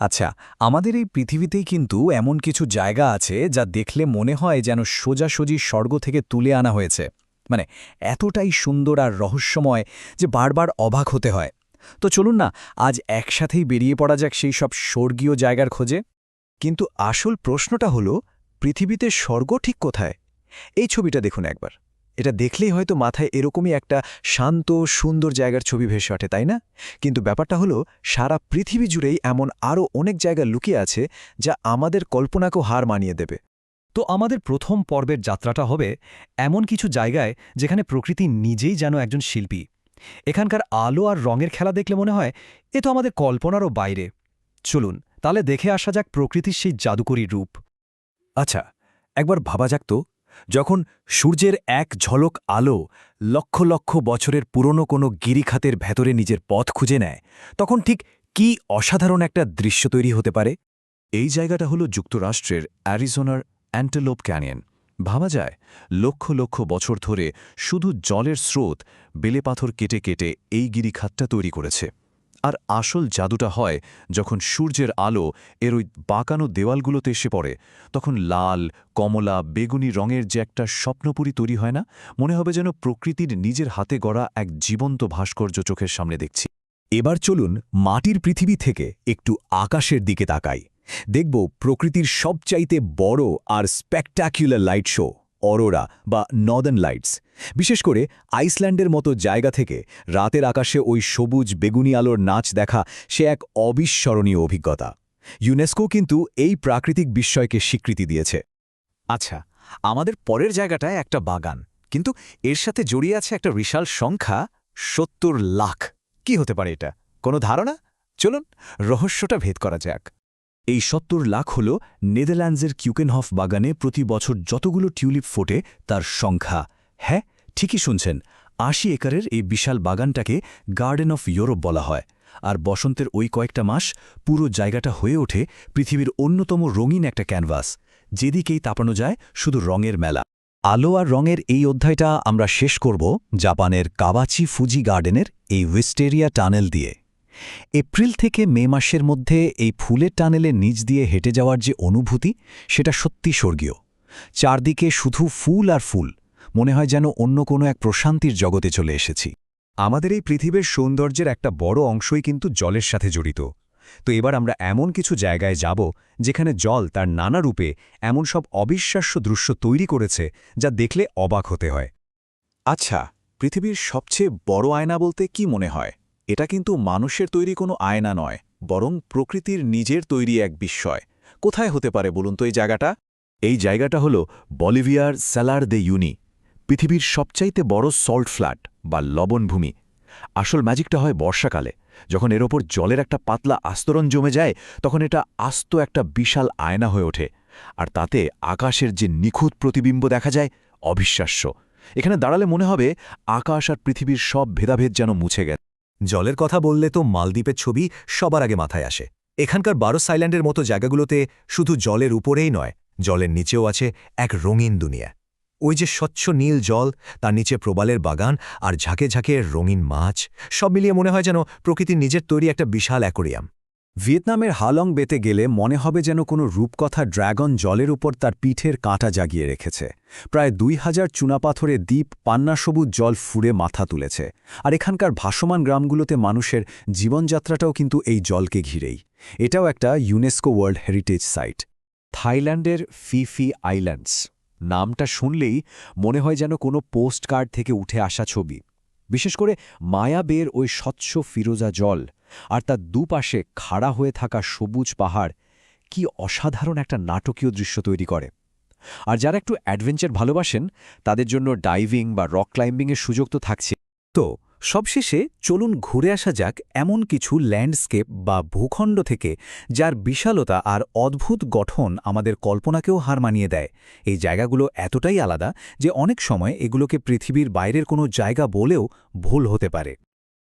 আচ্ছা, আমাদের এই পৃথিবীতেই কিন্তু এমন কিছু জায়গা আছে যা দেখলে মনে হয় যেন সোজাসুজি স্বর্গ থেকে তুলে আনা হয়েছে। মানে এতটাই সুন্দর আর রহস্যময় যে বারবার অবাক হতে হয়। তো চলুন না, আজ একসাথেই বেরিয়ে পড়া যাক সেই সব স্বর্গীয় জায়গার খোঁজে। কিন্তু আসল প্রশ্নটা হলো, পৃথিবীতে স্বর্গ ঠিক কোথায়? এই ছবিটা দেখুন একবার। এটা দেখলেই হয়তো মাথায় এরকমই একটা শান্ত সুন্দর জায়গার ছবি ভেসে ওঠে, তাই না? কিন্তু ব্যাপারটা হলো, সারা পৃথিবী জুড়েই এমন আরও অনেক জায়গা লুকিয়ে আছে যা আমাদের কল্পনাকেও হার মানিয়ে দেবে। তো আমাদের প্রথম পর্বের যাত্রাটা হবে এমন কিছু জায়গায় যেখানে প্রকৃতি নিজেই যেন একজন শিল্পী। এখানকার আলো আর রঙের খেলা দেখলে মনে হয় এ তো আমাদের কল্পনারও বাইরে। চলুন তাহলে দেখে আসা যাক প্রকৃতির সেই জাদুকরী রূপ। আচ্ছা, একবার ভাবা যাক তো, যখন সূর্যের এক ঝলক আলো লক্ষ লক্ষ বছরের পুরনো কোনো গিরিখাতের ভেতরে নিজের পথ খুঁজে নেয়, তখন ঠিক কি অসাধারণ একটা দৃশ্য তৈরি হতে পারে। এই জায়গাটা হলো যুক্তরাষ্ট্রের অ্যারিজোনার অ্যান্টেলোপ ক্যানিয়ন। ভাবা যায়, লক্ষ লক্ষ বছর ধরে শুধু জলের স্রোত বেলে পাথর কেটে কেটে এই গিরিখাতটা তৈরি করেছে। আর আসল জাদুটা হয় যখন সূর্যের আলো এর ওই বাঁকানো দেওয়ালগুলোতে এসে পড়ে, তখন লাল, কমলা, বেগুনি রঙের যে একটা স্বপ্নপুরী তৈরি হয় না, মনে হবে যেন প্রকৃতির নিজের হাতে গড়া এক জীবন্ত ভাস্কর্য চোখের সামনে দেখছি। এবার চলুন মাটির পৃথিবী থেকে একটু আকাশের দিকে তাকাই। দেখব প্রকৃতির সবচাইতে বড় আর স্পেকট্যাকুলার লাইট শো, অরোরা বা নর্দার্ন লাইটস। বিশেষ করে আইসল্যান্ডের মতো জায়গা থেকে রাতের আকাশে ওই সবুজ বেগুনি আলোর নাচ দেখা সে এক অবিস্মরণীয় অভিজ্ঞতা। ইউনেস্কো কিন্তু এই প্রাকৃতিক বিস্ময়কে স্বীকৃতি দিয়েছে। আচ্ছা, আমাদের পরের জায়গাটায় একটা বাগান, কিন্তু এর সাথে জড়িয়ে আছে একটা বিশাল সংখ্যা, ৭০ লাখ। কি হতে পারে এটা? কোনো ধারণা? চলুন রহস্যটা ভেদ করা যাক। এই ৭০ লাখ হল নেদারল্যান্ডসের কিউকেনহফ বাগানে প্রতি বছর যতগুলো টিউলিপ ফোটে তার সংখ্যা। হ্যাঁ, ঠিকই শুনছেন, ৮০ একরের এই বিশাল বাগানটাকে গার্ডেন অফ ইউরোপ বলা হয়। আর বসন্তের ওই কয়েকটা মাস পুরো জায়গাটা হয়ে ওঠে পৃথিবীর অন্যতম রঙিন একটা ক্যানভাস, যেদিকেই তাপানো যায় শুধু রঙের মেলা। আলো আর রঙের এই অধ্যায়টা আমরা শেষ করব জাপানের কাওয়াচি ফুজি গার্ডেনের এই উইস্টেরিয়া টানেল দিয়ে। এপ্রিল থেকে মে মাসের মধ্যে এই ফুলের টানেলের নিচ দিয়ে হেঁটে যাওয়ার যে অনুভূতি, সেটা সত্যি স্বর্গীয়। চারদিকে শুধু ফুল আর ফুল, মনে হয় যেন অন্য কোনো এক প্রশান্তির জগতে চলে এসেছি। আমাদের এই পৃথিবীর সৌন্দর্যের একটা বড় অংশই কিন্তু জলের সাথে জড়িত। তো এবার আমরা এমন কিছু জায়গায় যাব যেখানে জল তার নানা রূপে এমন সব অবিশ্বাস্য দৃশ্য তৈরি করেছে যা দেখলে অবাক হতে হয়। আচ্ছা, পৃথিবীর সবচেয়ে বড় আয়না বলতে কি মনে হয়? এটা কিন্তু মানুষের তৈরি কোনো আয়না নয়, বরং প্রকৃতির নিজের তৈরি এক বিস্ময়। কোথায় হতে পারে বলুন তো এই জায়গাটা? এই জায়গাটা হলো বলিভিয়ার স্যালার দে ইউনি, পৃথিবীর সবচাইতে বড় সল্ট ফ্ল্যাট বা লবণভূমি। আসল ম্যাজিকটা হয় বর্ষাকালে, যখন এর ওপর জলের একটা পাতলা আস্তরণ জমে যায়, তখন এটা আস্ত একটা বিশাল আয়না হয়ে ওঠে। আর তাতে আকাশের যে নিখুঁত প্রতিবিম্ব দেখা যায়, অবিশ্বাস্য। এখানে দাঁড়ালে মনে হবে আকাশ আর পৃথিবীর সব ভেদাভেদ যেন মুছে গেছে। জলের কথা বললে তো মালদ্বীপের ছবি সবার আগে মাথায় আসে। এখানকার বারোস আইল্যান্ডের মতো জায়গাগুলোতে শুধু জলের উপরেই নয়, জলের নিচেও আছে এক রঙিন দুনিয়া। ওই যে স্বচ্ছ নীল জল, তার নিচে প্রবালের বাগান আর ঝাঁকে ঝাঁকে রঙিন মাছ, সব মিলিয়ে মনে হয় যেন প্রকৃতির নিজের তৈরি একটা বিশাল অ্যাকোরিয়াম। ভিয়েতনামের হালং বেতে গেলে মনে হবে যেন কোনো রূপকথা ড্র্যাগন জলের উপর তার পিঠের কাঁটা জাগিয়ে রেখেছে। প্রায় ২,০০০ চুনাপাথরে দ্বীপ পান্নাসবুজ জল ফুঁড়ে মাথা তুলেছে। আর এখানকার ভাসমান গ্রামগুলোতে মানুষের জীবনযাত্রাটাও কিন্তু এই জলকে ঘিরেই। এটাও একটা ইউনেস্কো ওয়ার্ল্ড হেরিটেজ সাইট। থাইল্যান্ডের ফিফি আইল্যান্ডস নামটা শুনলেই মনে হয় যেন কোনো পোস্টকার্ড থেকে উঠে আসা ছবি। বিশেষ করে মায়া বের ওই স্বচ্ছ ফিরোজা জল আর তার দুপাশে খাড়া হয়ে থাকা সবুজ পাহাড় কি অসাধারণ একটা নাটকীয় দৃশ্য তৈরি করে। আর যারা একটু অ্যাডভেঞ্চার ভালোবাসেন, তাদের জন্য ডাইভিং বা রক ক্লাইম্বিংয়ের সুযোগ তো থাকছে। তো সবশেষে চলুন ঘুরে আসা যাক এমন কিছু ল্যান্ডস্কেপ বা ভূখণ্ড থেকে যার বিশালতা আর অদ্ভুত গঠন আমাদের কল্পনাকেও হার মানিয়ে দেয়। এই জায়গাগুলো এতটাই আলাদা যে অনেক সময় এগুলোকে পৃথিবীর বাইরের কোনো জায়গা বলেও ভুল হতে পারে।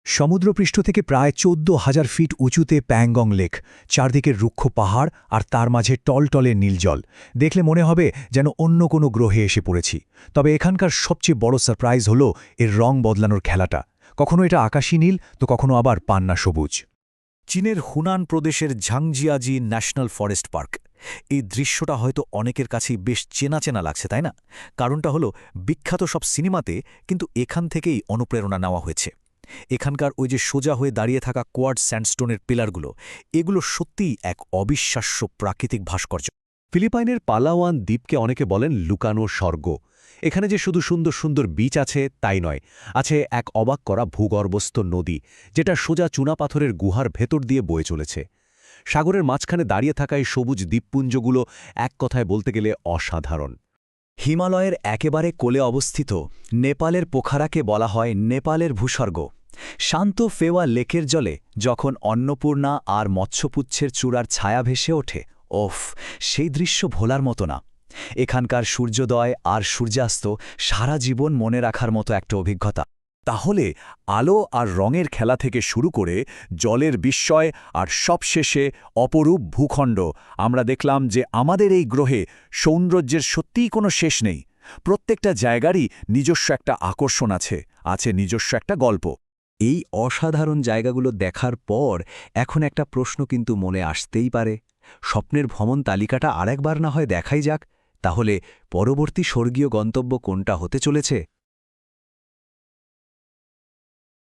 সমুদ্রপৃষ্ঠ থেকে প্রায় ১৪,০০০ ফিট উঁচুতে প্যাংগং লেক, চারদিকে রুক্ষ পাহাড় আর তার মাঝে টলটলে নীলজল। দেখলে মনে হবে যেন অন্য কোনো গ্রহে এসে পড়েছি। তবে এখানকার সবচেয়ে বড় সারপ্রাইজ হল এর রং বদলানোর খেলাটা। কখনো এটা আকাশী নীল, তো কখনো আবার পান্না সবুজ। চীনের হুনান প্রদেশের ঝাংজিয়াজি ন্যাশনাল ফরেস্ট পার্ক। এই দৃশ্যটা হয়তো অনেকের কাছেই বেশ চেনা চেনা লাগছে, তাই না? কারণটা হলো বিখ্যাত সব সিনেমাতে কিন্তু এখান থেকেই অনুপ্রেরণা নেওয়া হয়েছে। এখানকার ওই যে সোজা হয়ে দাঁড়িয়ে থাকা কোয়ার্ড স্যান্ডস্টোনের পিলারগুলো, এগুলো সত্যিই এক অবিশ্বাস্য প্রাকৃতিক ভাস্কর্য। ফিলিপাইনের পালাওয়ান দ্বীপকে অনেকে বলেন লুকানো স্বর্গ। এখানে যে শুধু সুন্দর সুন্দর বিচ আছে তাই নয়, আছে এক অবাক করা ভূগর্ভস্থ নদী, যেটা সোজা চুনাপাথরের গুহার ভেতর দিয়ে বয়ে চলেছে। সাগরের মাঝখানে দাঁড়িয়ে থাকা এই সবুজ দ্বীপপুঞ্জগুলো এক কথায় বলতে গেলে অসাধারণ। হিমালয়ের একেবারে কোলে অবস্থিত নেপালের পোখারাকে বলা হয় নেপালের ভূস্বর্গ। শান্ত ফেওয়া লেকের জলে যখন অন্নপূর্ণা আর মৎস্যপুচ্ছের চূড়ার ছায়া ভেসে ওঠে, ওফ, সেই দৃশ্য ভোলার মতো না। এখানকার সূর্যোদয় আর সূর্যাস্ত সারা জীবন মনে রাখার মতো একটা অভিজ্ঞতা। তাহলে আলো আর রঙের খেলা থেকে শুরু করে জলের বিস্ময় আর সবশেষে অপরূপ ভূখণ্ড, আমরা দেখলাম যে আমাদের এই গ্রহে সৌন্দর্যের সত্যিই কোনো শেষ নেই। প্রত্যেকটা জায়গারই নিজস্ব একটা আকর্ষণ আছে নিজস্ব একটা গল্প। এই অসাধারণ জায়গাগুলো দেখার পর এখন একটা প্রশ্ন কিন্তু মনে আসতেই পারে, স্বপ্নের ভ্রমণ তালিকাটা আরেকবার না হয় দেখাই যাক, তাহলে পরবর্তী স্বর্গীয় গন্তব্য কোনটা হতে চলেছে?